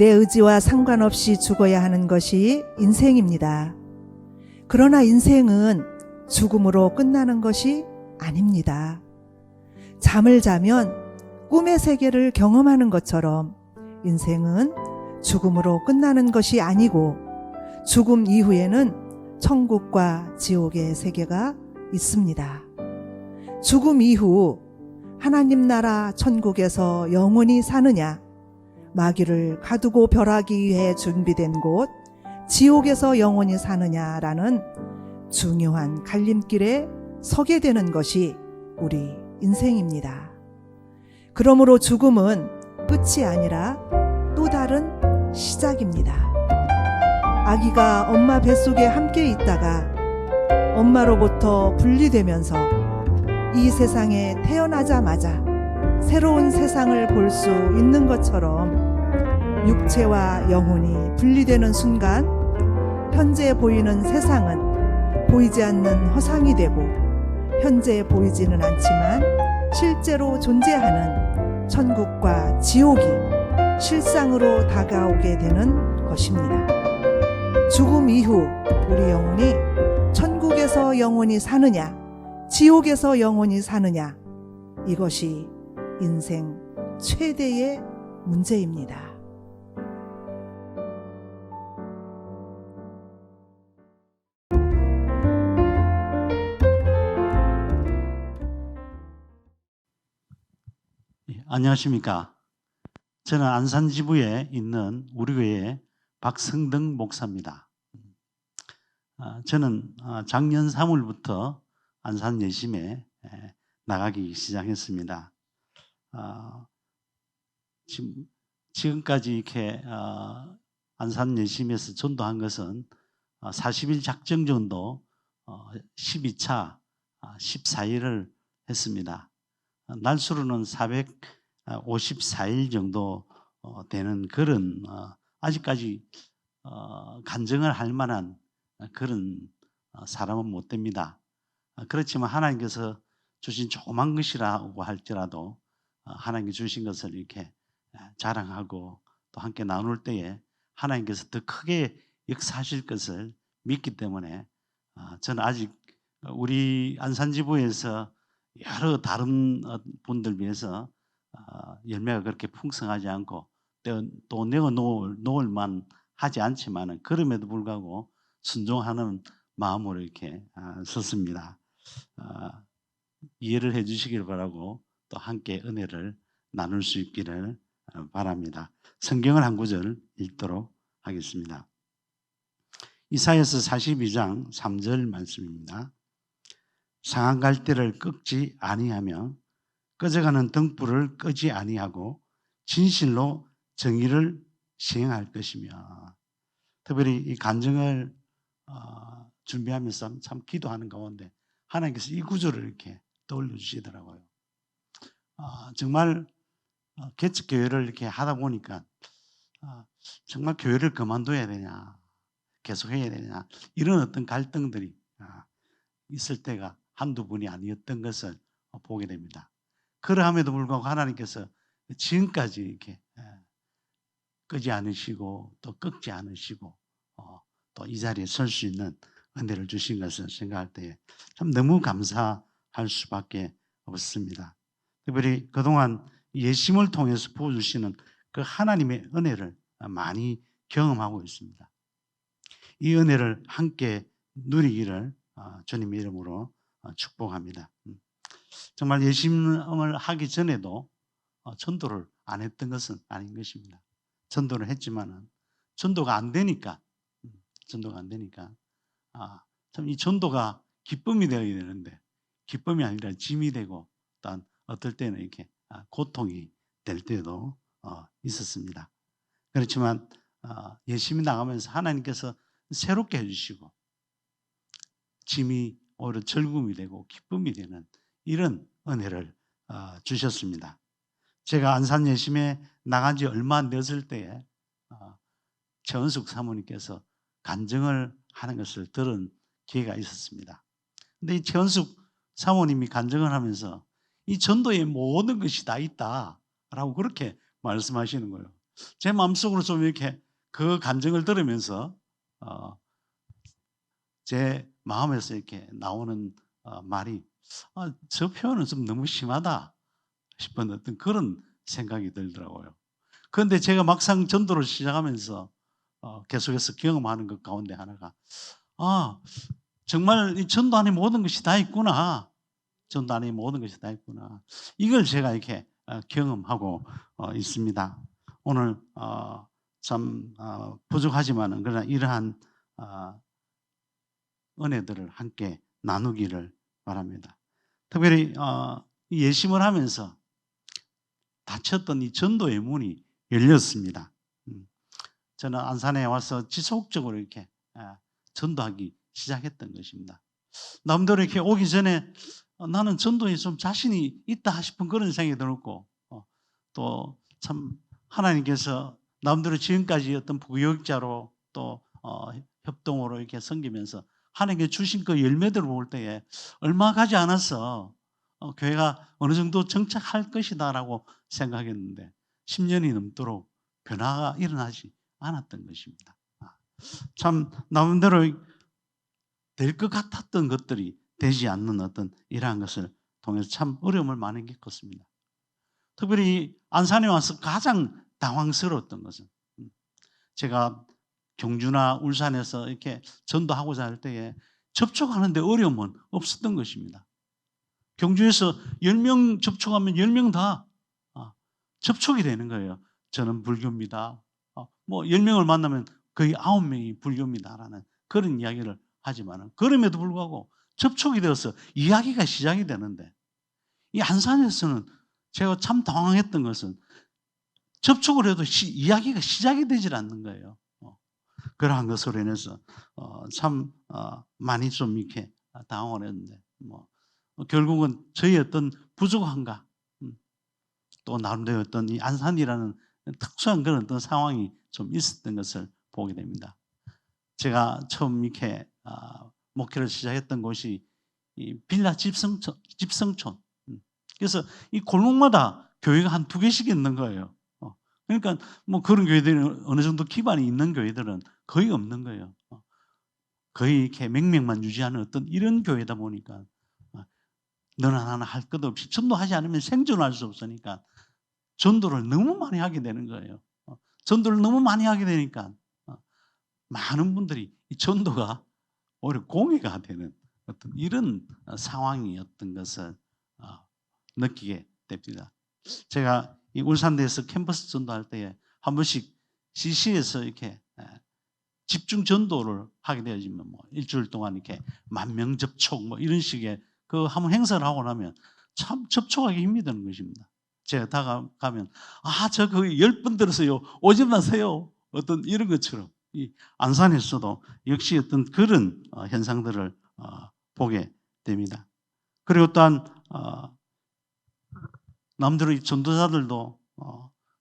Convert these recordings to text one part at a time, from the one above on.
내 의지와 상관없이 죽어야 하는 것이 인생입니다. 그러나 인생은 죽음으로 끝나는 것이 아닙니다. 잠을 자면 꿈의 세계를 경험하는 것처럼 인생은 죽음으로 끝나는 것이 아니고 죽음 이후에는 천국과 지옥의 세계가 있습니다. 죽음 이후 하나님 나라 천국에서 영원히 사느냐, 마귀를 가두고 멸하기 위해 준비된 곳 지옥에서 영원히 사느냐라는 중요한 갈림길에 서게 되는 것이 우리 인생입니다. 그러므로 죽음은 끝이 아니라 또 다른 시작입니다. 아기가 엄마 뱃속에 함께 있다가 엄마로부터 분리되면서 이 세상에 태어나자마자 새로운 세상을 볼 수 있는 것처럼 육체와 영혼이 분리되는 순간 현재 보이는 세상은 보이지 않는 허상이 되고 현재 보이지는 않지만 실제로 존재하는 천국과 지옥이 실상으로 다가오게 되는 것입니다. 죽음 이후 우리 영혼이 천국에서 영원히 사느냐, 지옥에서 영원히 사느냐, 이것이 인생 최대의 문제입니다. 안녕하십니까. 저는 안산지부에 있는 우리 교회의 박성등 목사입니다. 저는 작년 3월부터 안산 예심에 나가기 시작했습니다. 지금까지 이렇게 안산 예심에서 전도한 것은 40일 작정 전도 12차 14일을 했습니다. 날수로는 454일 정도 되는 그런 아직까지 간증을 할 만한 그런 사람은 못 됩니다. 그렇지만 하나님께서 주신 조그만 것이라고 할지라도 하나님께 주신 것을 이렇게 자랑하고 또 함께 나눌 때에 하나님께서 더 크게 역사하실 것을 믿기 때문에 저는 아직 우리 안산지부에서 여러 다른 분들 비해서 열매가 그렇게 풍성하지 않고 또 내어 놓을 만 하지 않지만 그럼에도 불구하고 순종하는 마음으로 이렇게 섰습니다. 이해를 해 주시길 바라고 또 함께 은혜를 나눌 수 있기를 바랍니다. 성경을 한 구절 읽도록 하겠습니다. 이사야서 42장 3절 말씀입니다. 상한 갈대를 꺾지 아니하며 꺼져가는 등불을 끄지 아니하고 진실로 정의를 시행할 것이며. 특별히 이 간증을 준비하면서 참 기도하는 가운데 하나님께서 이 구절을 이렇게 떠올려 주시더라고요. 정말 개척교회를 이렇게 하다 보니까 정말 교회를 그만둬야 되냐, 계속 해야 되냐, 이런 어떤 갈등들이 있을 때가 한두 분이 아니었던 것을 보게 됩니다. 그러함에도 불구하고 하나님께서 지금까지 이렇게 끄지 않으시고 또 꺾지 않으시고 또 이 자리에 설 수 있는 은혜를 주신 것을 생각할 때 참 너무 감사할 수밖에 없습니다. 특별히 그동안 예심을 통해서 부어주시는 그 하나님의 은혜를 많이 경험하고 있습니다. 이 은혜를 함께 누리기를 주님의 이름으로 축복합니다. 정말 예심을 하기 전에도 전도를 안 했던 것은 아닌 것입니다. 전도를 했지만은 전도가 안 되니까 참 이 전도가 기쁨이 되어야 되는데 기쁨이 아니라 짐이 되고 또한 어떨 때는 이렇게 고통이 될 때도 있었습니다. 그렇지만 예심이 나가면서 하나님께서 새롭게 해주시고 짐이 오히려 즐거움이 되고 기쁨이 되는 이런 은혜를 주셨습니다. 제가 안산 예심에 나간 지 얼마 안 되었을 때에 최원숙 사모님께서 간증을 하는 것을 들은 기회가 있었습니다. 근데 이 최원숙 사모님이 간증을 하면서 이 전도에 모든 것이 다 있다라고 그렇게 말씀하시는 거예요. 제 마음속으로 좀 이렇게 그 감정을 들으면서 제 마음에서 이렇게 나오는 말이 저 표현은 좀 너무 심하다 싶은 어떤 그런 생각이 들더라고요. 그런데 제가 막상 전도를 시작하면서 계속해서 경험하는 것 가운데 하나가 정말 이 전도 안에 모든 것이 다 있구나. 전도 안에 모든 것이 다 있구나. 이걸 제가 이렇게 경험하고 있습니다. 오늘 참 부족하지만은 그러나 이러한 은혜들을 함께 나누기를 바랍니다. 특별히 이 예심을 하면서 닫혔던 이 전도의 문이 열렸습니다. 저는 안산에 와서 지속적으로 이렇게 전도하기 시작했던 것입니다. 남들이 이렇게 오기 전에 나는 전도에 좀 자신이 있다 싶은 그런 생각이 들었고 또 참 하나님께서 남들이 지금까지 어떤 부교육자로 또 협동으로 이렇게 섬기면서 하나님께 주신 그 열매들을 볼 때에 얼마 가지 않아서 교회가 어느 정도 정착할 것이다라고 생각했는데 10년이 넘도록 변화가 일어나지 않았던 것입니다. 참 나름대로 될 것 같았던 것들이 되지 않는 어떤 이러한 것을 통해서 참 어려움을 많이 겪었습니다. 특별히 안산에 와서 가장 당황스러웠던 것은 제가 경주나 울산에서 이렇게 전도하고자 할 때에 접촉하는데 어려움은 없었던 것입니다. 경주에서 10명 접촉하면 10명 다 접촉이 되는 거예요. 저는 불교입니다. 뭐 10명을 만나면 거의 9명이 불교입니다라는 그런 이야기를 하지만 그럼에도 불구하고 접촉이 되어서 이야기가 시작이 되는데 이 안산에서는 제가 참 당황했던 것은 접촉을 해도 이야기가 시작이 되질 않는 거예요. 그러한 것으로 인해서 참 많이 좀 이렇게 당황을 했는데 결국은 저희 어떤 부족함과 또 나름대로 어떤 이 안산이라는 특수한 그런 어떤 상황이 좀 있었던 것을 보게 됩니다. 제가 처음 이렇게 목회를 시작했던 곳이 이 빌라 집성촌. 그래서 이 골목마다 교회가 한 2개씩 있는 거예요. 그러니까 뭐 그런 교회들이 어느 정도 기반이 있는 교회들은 거의 없는 거예요. 거의 이렇게 맹명만 유지하는 어떤 이런 교회다 보니까 너나 나나 할 것 없이 전도하지 않으면 생존할 수 없으니까 전도를 너무 많이 하게 되는 거예요. 전도를 너무 많이 하게 되니까 많은 분들이 이 전도가 오히려 공해가 되는 어떤 이런 상황이었던 것을 느끼게 됩니다. 제가 이 울산대에서 캠퍼스 전도할 때에 한 번씩 CC에서 이렇게 집중 전도를 하게 되어지면 뭐 일주일 동안 이렇게 10,000명 접촉 뭐 이런 식의 그 한번 행사를 하고 나면 참 접촉하기 힘이 드는 것입니다. 제가 다가가면 저 거기 10분 들었어요. 오지 마세요. 어떤 이런 것처럼 이 안산에서도 역시 어떤 그런 현상들을 보게 됩니다. 그리고 또한 남들의 전도자들도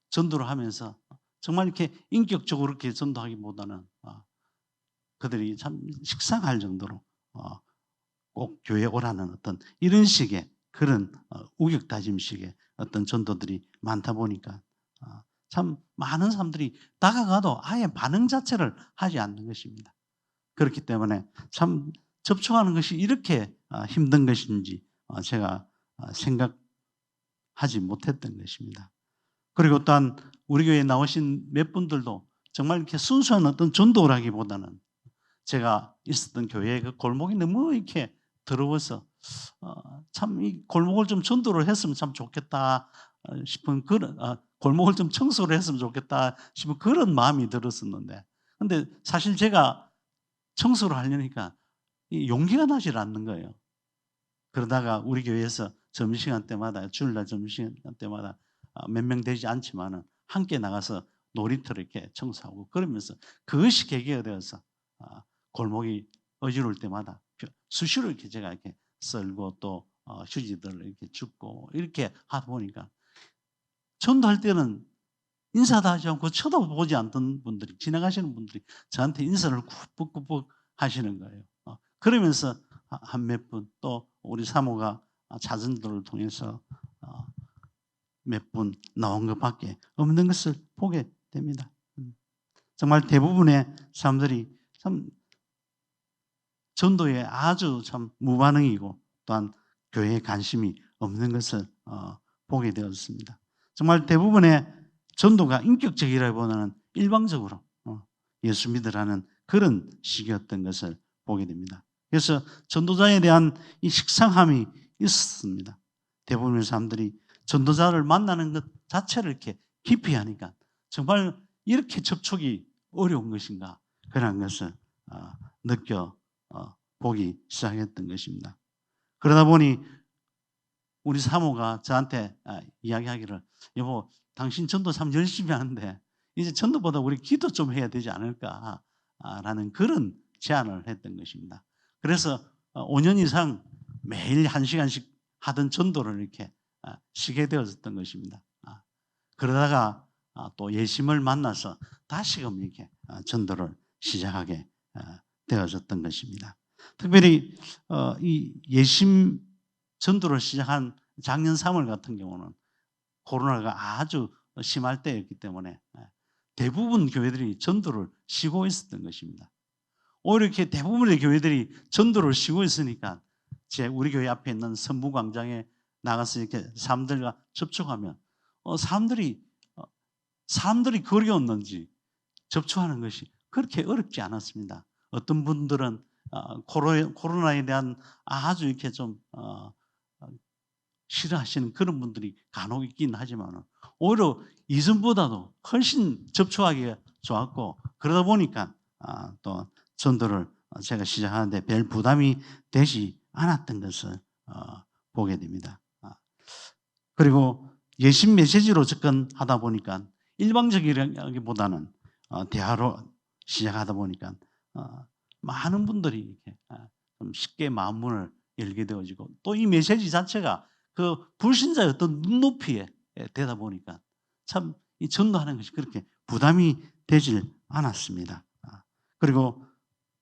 전도를 하면서 정말 이렇게 인격적으로 이렇게 전도하기보다는 그들이 참 식상할 정도로 꼭 교회에 오라는 어떤 이런 식의 그런 우격다짐식의 어떤 전도들이 많다 보니까 참 많은 사람들이 다가가도 아예 반응 자체를 하지 않는 것입니다. 그렇기 때문에 참 접촉하는 것이 이렇게 힘든 것인지 제가 생각하지 못했던 것입니다. 그리고 또한 우리 교회에 나오신 몇 분들도 정말 이렇게 순수한 어떤 전도라기보다는 제가 있었던 교회의 그 골목이 너무 이렇게 더러워서 참 이 골목을 좀 전도를 했으면 참 좋겠다 싶은 그런 골목을 좀 청소를 했으면 좋겠다 싶은 그런 마음이 들었었는데 근데 사실 제가 청소를 하려니까 이 용기가 나질 않는 거예요. 그러다가 우리 교회에서 점심시간 때마다 주일날 점심시간 때마다 몇 명 되지 않지만은 함께 나가서 놀이터를 이렇게 청소하고 그러면서 그것이 계기가 되어서 골목이 어지러울 때마다 수시로 이렇게 제가 이렇게 썰고 또 휴지들을 이렇게 줍고 이렇게 하다 보니까 전도할 때는 인사도 하지 않고 쳐다보지 않던 분들이 지나가시는 분들이 저한테 인사를 굽벅굽벅 하시는 거예요. 그러면서 한 몇 분 또 우리 사모가 자전거를 통해서 몇 분 나온 것밖에 없는 것을 보게 됩니다. 정말 대부분의 사람들이 참 전도에 아주 참 무반응이고 또한 교회에 관심이 없는 것을 보게 되었습니다. 정말 대부분의 전도가 인격적이라기보다는 일방적으로 예수 믿으라는 그런 식이었던 것을 보게 됩니다. 그래서 전도자에 대한 이 식상함이 있었습니다. 대부분의 사람들이 전도자를 만나는 것 자체를 이렇게 깊이 하니까 정말 이렇게 접촉이 어려운 것인가 그런 것을 느껴 보기 시작했던 것입니다. 그러다 보니 우리 사모가 저한테 이야기하기를 여보 당신 전도 참 열심히 하는데 이제 전도보다 우리 기도 좀 해야 되지 않을까라는 그런 제안을 했던 것입니다. 그래서 5년 이상 매일 1시간씩 하던 전도를 이렇게 쉬게 되었던 것입니다. 그러다가 또 예심을 만나서 다시금 이렇게 전도를 시작하게 되어졌던 것입니다. 특별히 이 예심 전도를 시작한 작년 3월 같은 경우는 코로나가 아주 심할 때였기 때문에 대부분 교회들이 전도를 쉬고 있었던 것입니다. 오히려 이렇게 대부분의 교회들이 전도를 쉬고 있으니까 우리 교회 앞에 있는 선무광장에 나가서 이렇게 사람들과 접촉하면 사람들이 거리가 없는지 접촉하는 것이 그렇게 어렵지 않았습니다. 어떤 분들은 코로나에 대한 아주 이렇게 좀 싫어하시는 그런 분들이 간혹 있긴 하지만 오히려 이전보다도 훨씬 접촉하기가 좋았고 그러다 보니까 또 전도를 제가 시작하는데 별 부담이 되지 않았던 것을 보게 됩니다. 그리고 예심 메시지로 접근하다 보니까 일방적이라기보다는 대화로 시작하다 보니까 많은 분들이 이렇게 좀 쉽게 마음문을 열게 되어지고 또 이 메시지 자체가 그 불신자의 어떤 눈높이에 되다 보니까 참 이 전도하는 것이 그렇게 부담이 되질 않았습니다. 그리고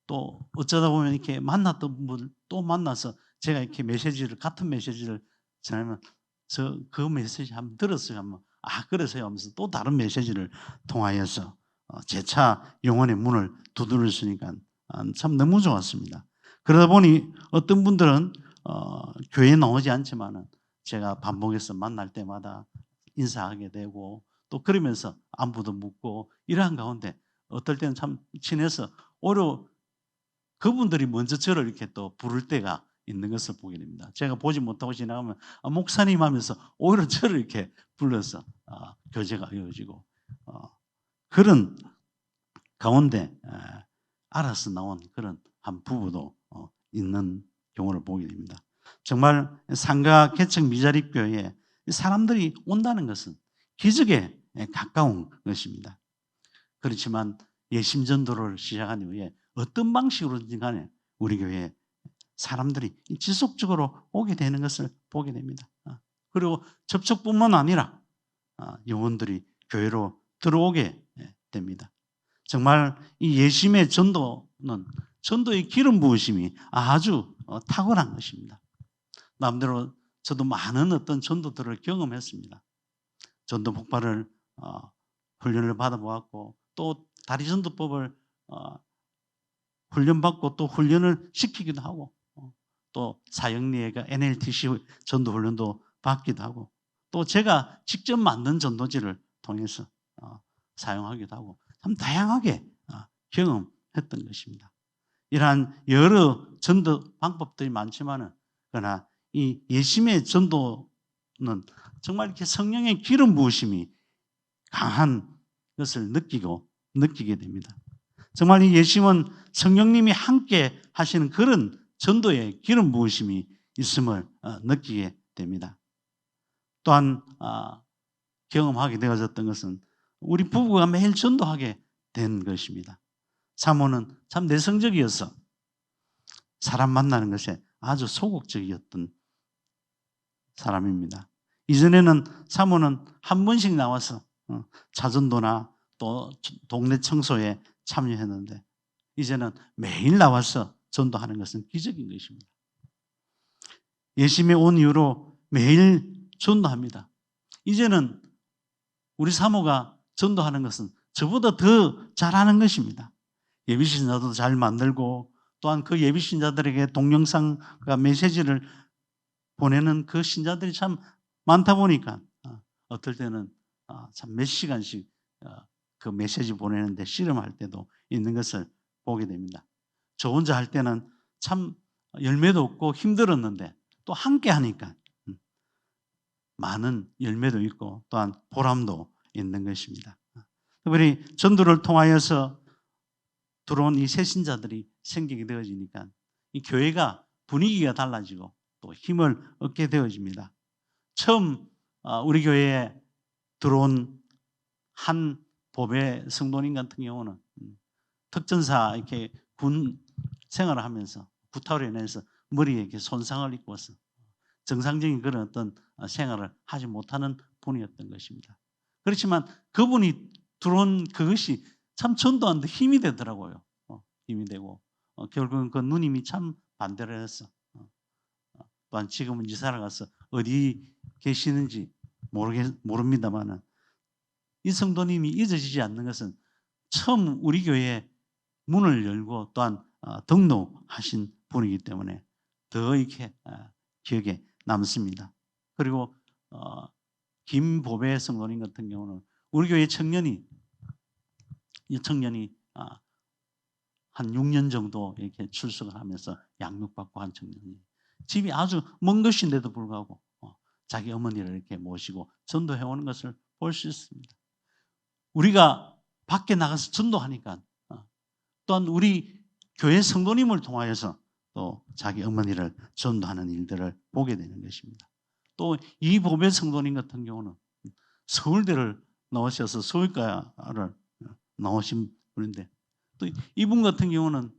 또 어쩌다 보면 이렇게 만났던 분을 또 만나서 제가 이렇게 같은 메시지를 전하면 그 메시지 한번 들었어요. 하면 그래서요 하면서 또 다른 메시지를 통하여서 재차 영혼의 문을 두드렸으니까 참 너무 좋았습니다. 그러다 보니 어떤 분들은 교회에 나오지 않지만은 제가 반복해서 만날 때마다 인사하게 되고 또 그러면서 안부도 묻고 이러한 가운데 어떨 때는 참 친해서 오히려 그분들이 먼저 저를 이렇게 또 부를 때가 있는 것을 보게 됩니다. 제가 보지 못하고 지나가면 목사님 하면서 오히려 저를 이렇게 불러서 교제가 이어지고 그런 가운데 알아서 나온 그런 한 부부도 있는 경우를 보게 됩니다. 정말 상가 개척 미자립 교회에 사람들이 온다는 것은 기적에 가까운 것입니다. 그렇지만 예심 전도를 시작한 이후에 어떤 방식으로든 간에 우리 교회에 사람들이 지속적으로 오게 되는 것을 보게 됩니다. 그리고 접촉뿐만 아니라 영혼들이 교회로 들어오게 됩니다. 정말 이 예심의 전도는 전도의 기름 부으심이 아주 탁월한 것입니다. 남대로 저도 많은 어떤 전도들을 경험했습니다. 전도 폭발을 훈련을 받아보았고 또 다리전도법을 훈련받고 또 훈련을 시키기도 하고 또 사형리회가 NLTC 전도훈련도 받기도 하고 또 제가 직접 만든 전도지를 통해서 사용하기도 하고 참 다양하게 경험했던 것입니다. 이러한 여러 전도 방법들이 많지만은 그러나 이 예심의 전도는 정말 이렇게 성령의 기름 부으심이 강한 것을 느끼게 됩니다. 정말 이 예심은 성령님이 함께 하시는 그런 전도의 기름 부으심이 있음을 느끼게 됩니다. 또한 경험하게 되어졌던 것은 우리 부부가 매일 전도하게 된 것입니다. 사모는 참 내성적이어서 사람 만나는 것에 아주 소극적이었던 사람입니다. 이전에는 사모는 한 번씩 나와서 자전도나 또 동네 청소에 참여했는데 이제는 매일 나와서 전도하는 것은 기적인 것입니다. 예심에 온 이후로 매일 전도합니다. 이제는 우리 사모가 전도하는 것은 저보다 더 잘하는 것입니다. 예비신자도 잘 만들고 또한 그 예비신자들에게 동영상과 메시지를 보내는 그 신자들이 참 많다 보니까 어떨 때는 참 몇 시간씩 그 메시지 보내는데 씨름할 때도 있는 것을 보게 됩니다. 저 혼자 할 때는 참 열매도 없고 힘들었는데 또 함께 하니까 많은 열매도 있고 또한 보람도 있는 것입니다. 특별히 전도를 통하여서 들어온 이 새신자들이 생기게 되어지니까 이 교회가 분위기가 달라지고 또 힘을 얻게 되어집니다. 처음 우리 교회에 들어온 한 보배 성도님 같은 경우는 특전사 이렇게 군 생활을 하면서 구타로 인해서 머리에 이렇게 손상을 입고서 정상적인 그런 어떤 생활을 하지 못하는 분이었던 것입니다. 그렇지만 그분이 들어온 그것이 참 전도하는데 힘이 되더라고요. 힘이 되고 결국은 그 누님이 참 반대를 했어. 또한 지금은 이사를 가서 어디 계시는지 모릅니다만은 이 성도님이 잊어지지 않는 것은 처음 우리 교회에 문을 열고 또한 등록하신 분이기 때문에 더 이렇게 기억에 남습니다. 그리고 김보배 성도님 같은 경우는 우리 교회 청년이 한 6년 정도 이렇게 출석을 하면서 양육받고 한 청년이 집이 아주 먼 것인데도 불구하고 자기 어머니를 이렇게 모시고 전도해 오는 것을 볼 수 있습니다. 우리가 밖에 나가서 전도하니까 또한 우리 교회 성도님을 통하여서 또 자기 어머니를 전도하는 일들을 보게 되는 것입니다. 또 이 보배 성도님 같은 경우는 서울대를 나오셔서 서울과를 나오신 분인데 또 이분 같은 경우는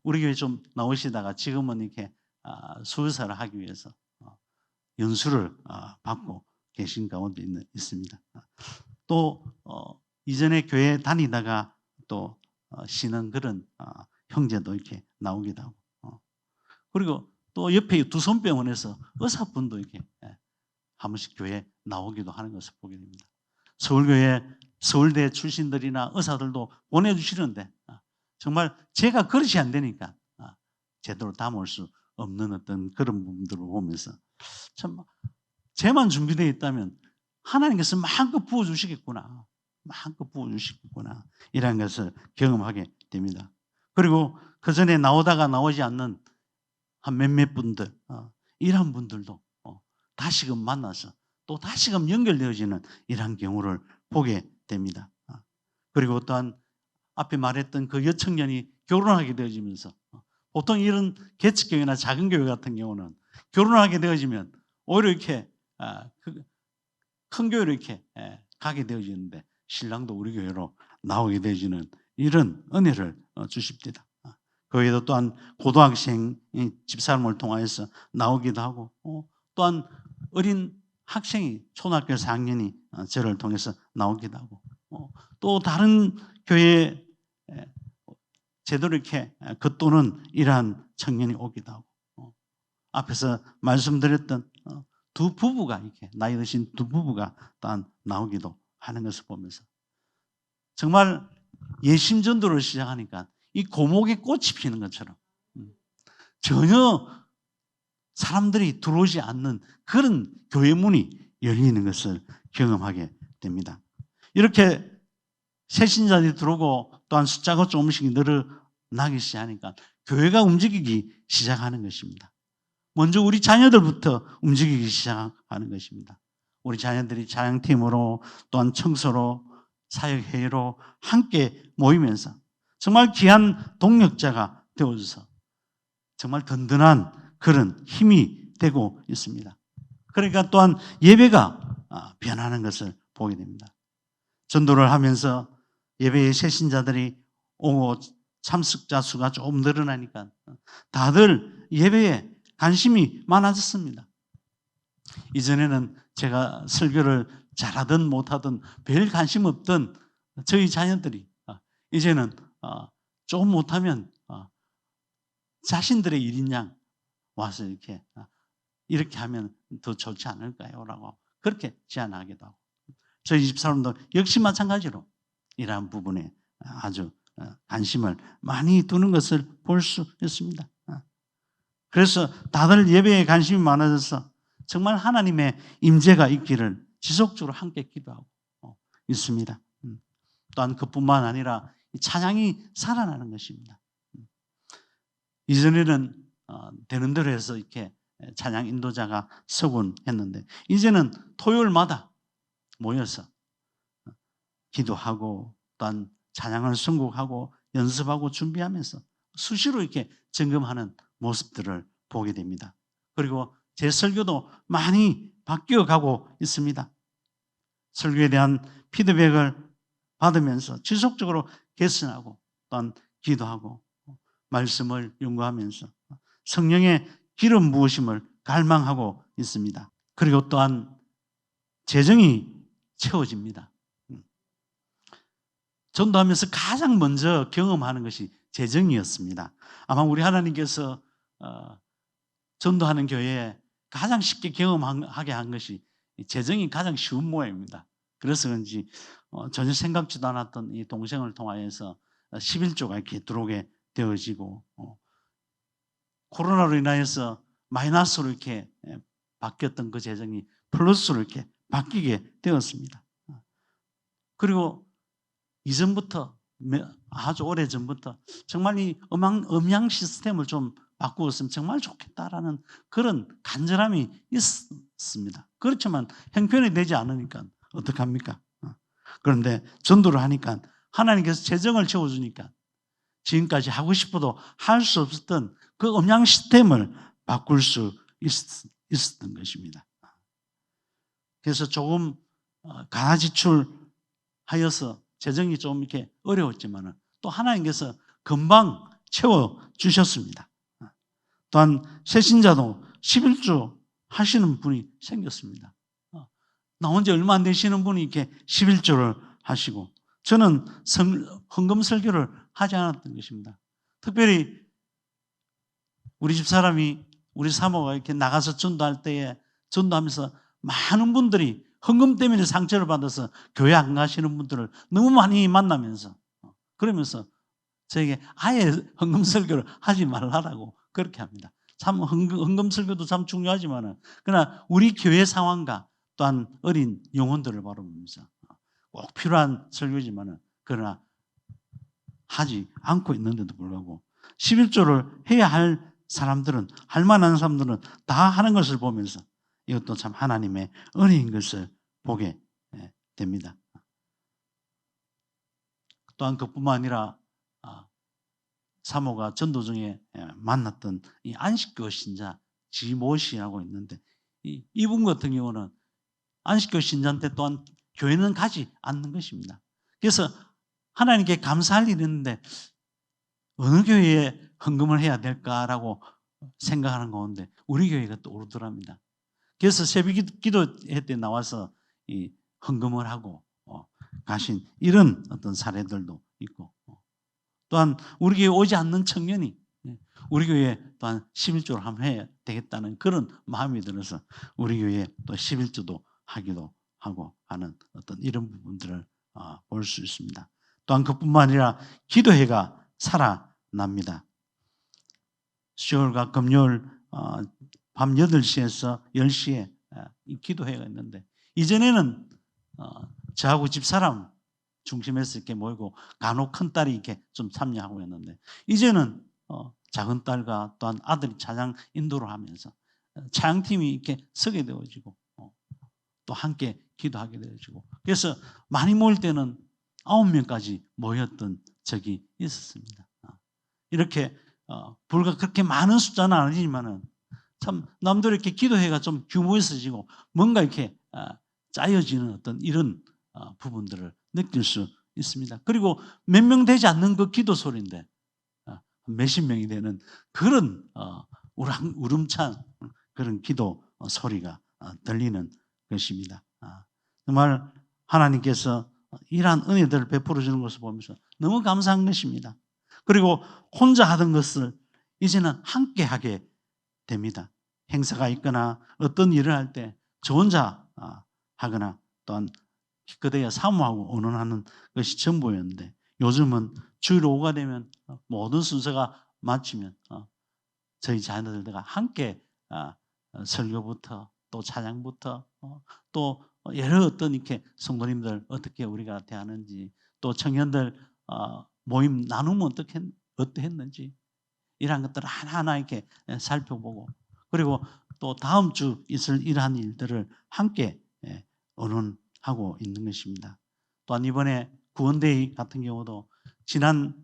우리 교회 좀 나오시다가 지금은 이렇게 수의사를 하기 위해서 연수를 받고 계신 가운데 있습니다. 또 이전에 교회 다니다가 또 쉬는 그런 형제도 이렇게 나오기도 하고 그리고 또 옆에 두손병원에서 의사분도 이렇게 한 번씩 교회에 나오기도 하는 것을 보게 됩니다. 서울교회 서울대 출신들이나 의사들도 보내주시는데 정말 제가 그릇이 안 되니까 제대로 담을 수 없는 어떤 그런 부분들을 보면서 참 제만 준비되어 있다면 하나님께서 마음껏 부어주시겠구나. 마음껏 부어주시겠구나. 이런 것을 경험하게 됩니다. 그리고 그 전에 나오다가 나오지 않는 한 몇몇 분들, 이런 분들도 다시금 만나서 또 다시금 연결되어지는 이러한 경우를 보게 됩니다. 그리고 또한 앞에 말했던 그 여청년이 결혼하게 되어지면서 보통 이런 개척교회나 작은 교회 같은 경우는 결혼하게 되어지면 오히려 이렇게 큰 교회로 이렇게 가게 되어지는데 신랑도 우리 교회로 나오게 되어지는 이런 은혜를 주십니다. 그 외에도 또한 고등학생 집사람을 통하여서 나오기도 하고 또한 어린 학생이 초등학교 4학년이 저를 통해서 나오기도 하고 또 다른 교회에 제대로 이렇게 겉도는 이러한 청년이 오기도 하고 앞에서 말씀드렸던 두 부부가 이렇게 나이 드신 두 부부가 또한 나오기도 하는 것을 보면서 정말 예심 전도를 시작하니까 이 고목에 꽃이 피는 것처럼 전혀 사람들이 들어오지 않는 그런 교회 문이 열리는 것을 경험하게 됩니다. 이렇게 새신자들이 들어오고 또한 숫자가 조금씩 늘어나기 시작하니까 교회가 움직이기 시작하는 것입니다. 먼저 우리 자녀들부터 움직이기 시작하는 것입니다. 우리 자녀들이 자양팀으로 또한 청소로 사역회의로 함께 모이면서 정말 귀한 동력자가 되어줘서 정말 든든한 그런 힘이 되고 있습니다. 그러니까 또한 예배가 변하는 것을 보게 됩니다. 전도를 하면서 예배의 새신자들이 오고 참석자 수가 조금 늘어나니까 다들 예배에 관심이 많아졌습니다. 이전에는 제가 설교를 잘하든 못하든 별 관심 없던 저희 자녀들이 이제는 조금 못하면 자신들의 일인 양 와서 이렇게 하면 더 좋지 않을까요? 라고 그렇게 제안하기도 하고 저희 집사람도 역시 마찬가지로 이러한 부분에 아주 관심을 많이 두는 것을 볼 수 있습니다. 그래서 다들 예배에 관심이 많아져서 정말 하나님의 임재가 있기를 지속적으로 함께 기도하고 있습니다. 또한 그뿐만 아니라 찬양이 살아나는 것입니다. 이전에는 되는 대로 해서 이렇게 찬양 인도자가 서곤 했는데 이제는 토요일마다 모여서 기도하고 또한 찬양을 선곡하고 연습하고 준비하면서 수시로 이렇게 점검하는 모습들을 보게 됩니다. 그리고 제 설교도 많이 바뀌어가고 있습니다. 설교에 대한 피드백을 받으면서 지속적으로 개선하고 또한 기도하고 말씀을 연구하면서 성령의 기름 부으심을 갈망하고 있습니다. 그리고 또한 재정이 채워집니다. 전도하면서 가장 먼저 경험하는 것이 재정이었습니다. 아마 우리 하나님께서 전도하는 교회에 가장 쉽게 경험하게 한 것이 재정이 가장 쉬운 모양입니다. 그래서 그런지 전혀 생각지도 않았던 이 동생을 통하여서 11조가 이렇게 들어오게 되어지고 코로나로 인하여서 마이너스로 이렇게 바뀌었던 그 재정이 플러스로 이렇게 바뀌게 되었습니다. 그리고 이전부터 아주 오래 전부터 정말 이 음향 시스템을 좀 바꾸었으면 정말 좋겠다라는 그런 간절함이 있습니다. 그렇지만 형편이 되지 않으니까 어떡합니까? 그런데 전도를 하니까 하나님께서 재정을 채워주니까 지금까지 하고 싶어도 할 수 없었던 그 음향 시스템을 바꿀 수 있었던 것입니다. 그래서 조금 가지출하여서 재정이 좀 이렇게 어려웠지만은 또 하나님께서 금방 채워주셨습니다. 또한 새신자도 11조 하시는 분이 생겼습니다. 나온 지 얼마 안 되시는 분이 이렇게 11조를 하시고 저는 헌금 설교를 하지 않았던 것입니다. 특별히 우리 집 사람이 우리 사모가 이렇게 나가서 전도할 때에 전도하면서 많은 분들이 헌금 때문에 상처를 받아서 교회 안 가시는 분들을 너무 많이 만나면서 그러면서 저에게 아예 헌금 설교를 하지 말라라고 그렇게 합니다. 참 헌금 설교도 참 중요하지만은 그러나 우리 교회 상황과 또한 어린 영혼들을 바라보면서 꼭 필요한 설교지만은 그러나 하지 않고 있는데도 불구하고 11조를 해야 할 사람들은 할 만한 사람들은 다 하는 것을 보면서 이것도 참 하나님의 은혜인 것을 보게 됩니다. 또한 그뿐만 아니라 사모가 전도 중에 만났던 이 안식교 신자 지모 씨라고 있는데 이분 같은 경우는 안식교 신자한테 또한 교회는 가지 않는 것입니다. 그래서 하나님께 감사할 일이 있는데 어느 교회에 헌금을 해야 될까라고 생각하는 가운데 우리 교회가 떠오르더랍니다. 그래서 새벽 기도회 때 나와서 이 헌금을 하고 가신 이런 어떤 사례들도 있고 또한 우리 교회 오지 않는 청년이 우리 교회에 또한 11조를 한번 해야 되겠다는 그런 마음이 들어서 우리 교회에 또 11조도 하기도 하고 하는 어떤 이런 부분들을 볼 수 있습니다. 또한 그뿐만 아니라 기도회가 살아납니다. 수요일과 금요일 밤 8시에서 10시에 이 기도회가 있는데 이전에는 저하고 집사람 중심에서 이렇게 모이고 간혹 큰딸이 이렇게 좀 참여하고 있는데 이제는 작은 딸과 또한 아들이 찬양 인도를 하면서 찬양팀이 이렇게 서게 되어지고 또 함께 기도하게 되어지고 그래서 많이 모일 때는 9명까지 모였던 적이 있었습니다. 이렇게 불과 그렇게 많은 숫자는 아니지만은 참 남들 이렇게 기도회가 좀 규모 있어지고 뭔가 이렇게 짜여지는 어떤 이런 부분들을 느낄 수 있습니다. 그리고 몇 명 되지 않는 그 기도 소리인데 몇십 명이 되는 그런 우름찬 그런 기도 소리가 들리는 것입니다. 정말 하나님께서 이러한 은혜들을 베풀어 주는 것을 보면서 너무 감사한 것입니다. 그리고 혼자 하던 것을 이제는 함께 하게 됩니다. 행사가 있거나 어떤 일을 할 때 저 혼자 하거나 또한 기껏해야 사모하고 언언하는 것이 전부였는데 요즘은 주일 오후가 되면 모든 순서가 마치면 저희 자녀들과 함께 설교부터 또 찬양부터 또 여러 어떤 이렇게 성도님들 어떻게 우리가 대하는지 또 청년들 모임 나누면 어떠했는지 이러한 것들을 하나하나 이렇게 살펴보고 그리고 또 다음 주 있을 이러한 일들을 함께 언론하고 있는 것입니다. 또한 이번에 구원데이 같은 경우도 지난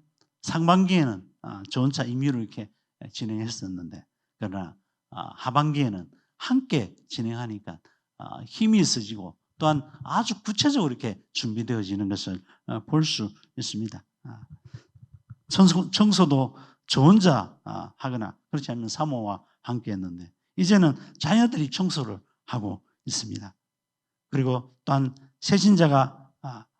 상반기에는 전차 임의로 이렇게 진행했었는데 그러나 하반기에는 함께 진행하니까 힘이 있어지고 또한 아주 구체적으로 이렇게 준비되어지는 것을 볼 수 있습니다. 청소도 저 혼자 하거나 그렇지 않으면 사모와 함께 했는데 이제는 자녀들이 청소를 하고 있습니다. 그리고 또한 새신자가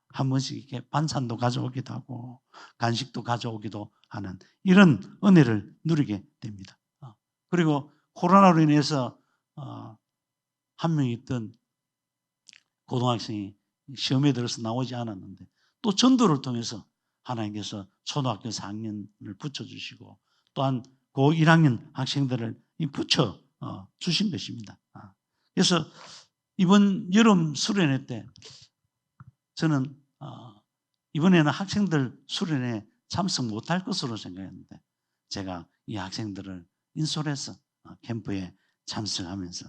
한 번씩 이렇게 반찬도 가져오기도 하고 간식도 가져오기도 하는 이런 은혜를 누리게 됩니다. 그리고 코로나로 인해서 한 명 있던 고등학생이 시험에 들어서 나오지 않았는데 또 전도를 통해서 하나님께서 초등학교 4학년을 붙여주시고 또한 고 1학년 학생들을 붙여 주신 것입니다. 그래서 이번 여름 수련회 때 저는 이번에는 학생들 수련회 참석 못할 것으로 생각했는데 제가 이 학생들을 인솔해서 캠프에 참석하면서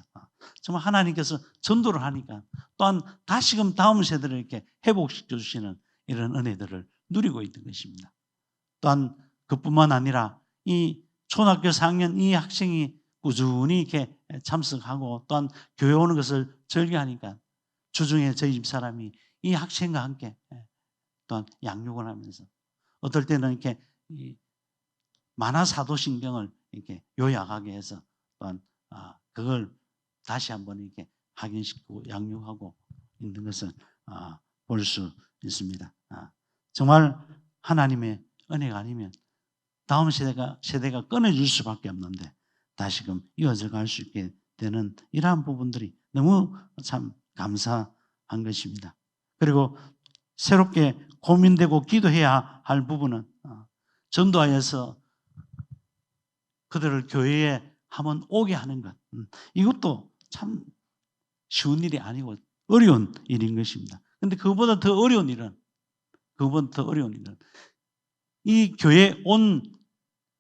정말 하나님께서 전도를 하니까 또한 다시금 다음 세대를 이렇게 회복시켜 주시는 이런 은혜들을 누리고 있는 것입니다. 또한 그뿐만 아니라 이 초등학교 4학년 이 학생이 꾸준히 이렇게 참석하고 또한 교회 오는 것을 즐겨하니까 주중에 저희 집 사람이 이 학생과 함께 또한 양육을 하면서 어떨 때는 이렇게 만화사도신경을 이렇게 요약하게 해서 또한 그걸 다시 한번 이렇게 확인시키고 양육하고 있는 것을 볼 수 있습니다. 정말 하나님의 은혜가 아니면 다음 세대가 끊어질 수밖에 없는데 다시금 이어져 갈 수 있게 되는 이러한 부분들이 너무 참 감사한 것입니다. 그리고 새롭게 고민되고 기도해야 할 부분은 전도하여서 그들을 교회에 한번 오게 하는 것. 이것도 참 쉬운 일이 아니고 어려운 일인 것입니다. 그런데 그보다 더 어려운 일은 이 교회에 온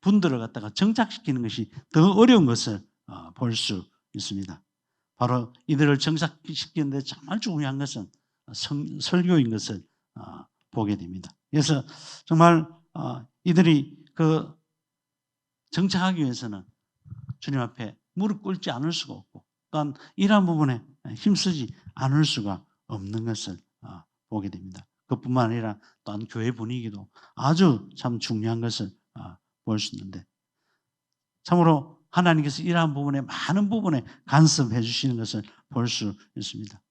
분들을 갖다가 정착시키는 것이 더 어려운 것을 볼 수 있습니다. 바로 이들을 정착시키는데 정말 중요한 것은 설교인 것을 보게 됩니다. 그래서 정말 이들이 그 정착하기 위해서는 주님 앞에 무릎 꿇지 않을 수가 없고 또한 이러한 부분에 힘쓰지 않을 수가 없는 것을 보게 됩니다. 그뿐만 아니라 또한 교회 분위기도 아주 참 중요한 것을 볼 수 있는데 참으로 하나님께서 이러한 부분에 많은 부분에 간섭해 주시는 것을 볼 수 있습니다.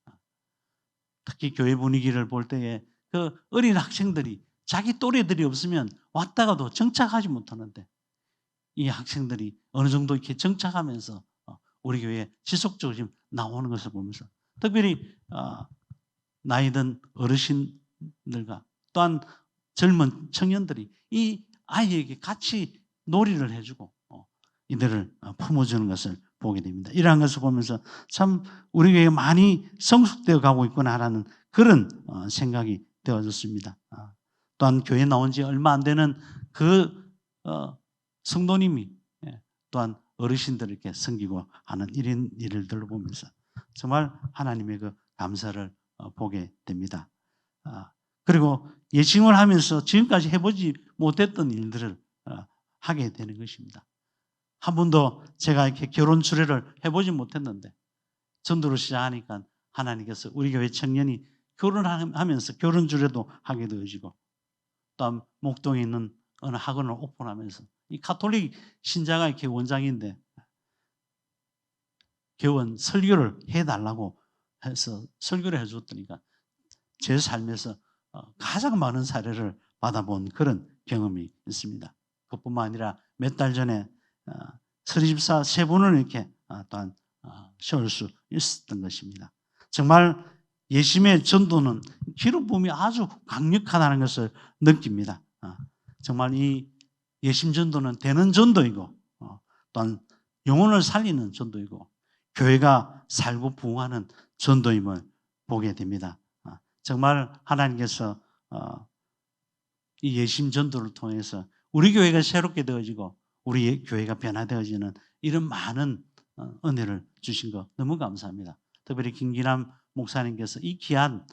특히 교회 분위기를 볼 때에 그 어린 학생들이 자기 또래들이 없으면 왔다가도 정착하지 못하는데 이 학생들이 어느 정도 이렇게 정착하면서 우리 교회에 지속적으로 지금 나오는 것을 보면서 특별히 나이 든 어르신들과 또한 젊은 청년들이 이 아이에게 같이 놀이를 해주고 이들을 품어주는 것을 보게 됩니다. 이러한 것을 보면서 참 우리 교회가 많이 성숙되어 가고 있구나라는 그런 생각이 되어졌습니다. 또한 교회에 나온 지 얼마 안 되는 그 성도님이 또한 어르신들을 이렇게 섬기고 하는 이런 일들을 보면서 정말 하나님의 그 감사를 보게 됩니다. 그리고 예칭을 하면서 지금까지 해보지 못했던 일들을 하게 되는 것입니다. 한 번도 제가 이렇게 결혼 주례를 해보지 못했는데 전도를 시작하니까 하나님께서 우리 교회 청년이 결혼하면서 결혼 주례도 하게 되어지고 또한 목동에 있는 어느 학원을 오픈하면서 이 가톨릭 신자가 이렇게 원장인데 교원 설교를 해달라고 해서 설교를 해줬더니까 제 삶에서 가장 많은 사례를 받아본 그런 경험이 있습니다. 그뿐만 아니라 몇 달 전에 서리집사 3분을 이렇게 또한 세울 수 있었던 것입니다. 정말 예심의 전도는 기름 부음이 아주 강력하다는 것을 느낍니다. 정말 이 예심 전도는 되는 전도이고 또한 영혼을 살리는 전도이고 교회가 살고 부흥하는 전도임을 보게 됩니다. 정말 하나님께서 이 예심 전도를 통해서 우리 교회가 새롭게 되어지고 우리 교회가 변화되어지는 이런 많은 은혜를 주신 거 너무 감사합니다. 특별히 김기남 목사님께서 이 귀한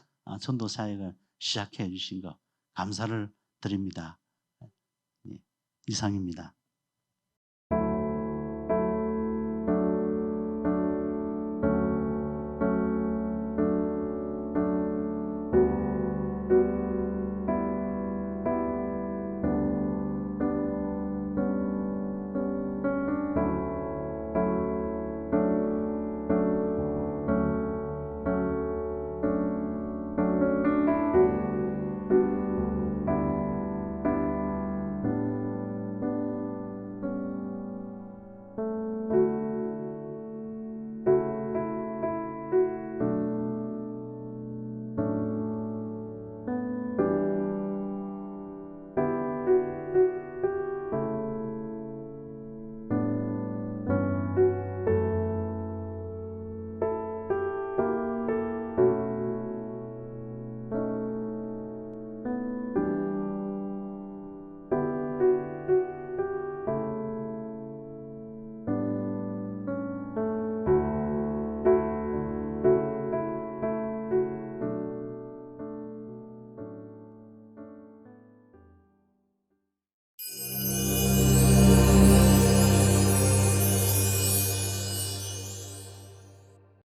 전도 사역을 시작해 주신 거 감사를 드립니다. 이상입니다.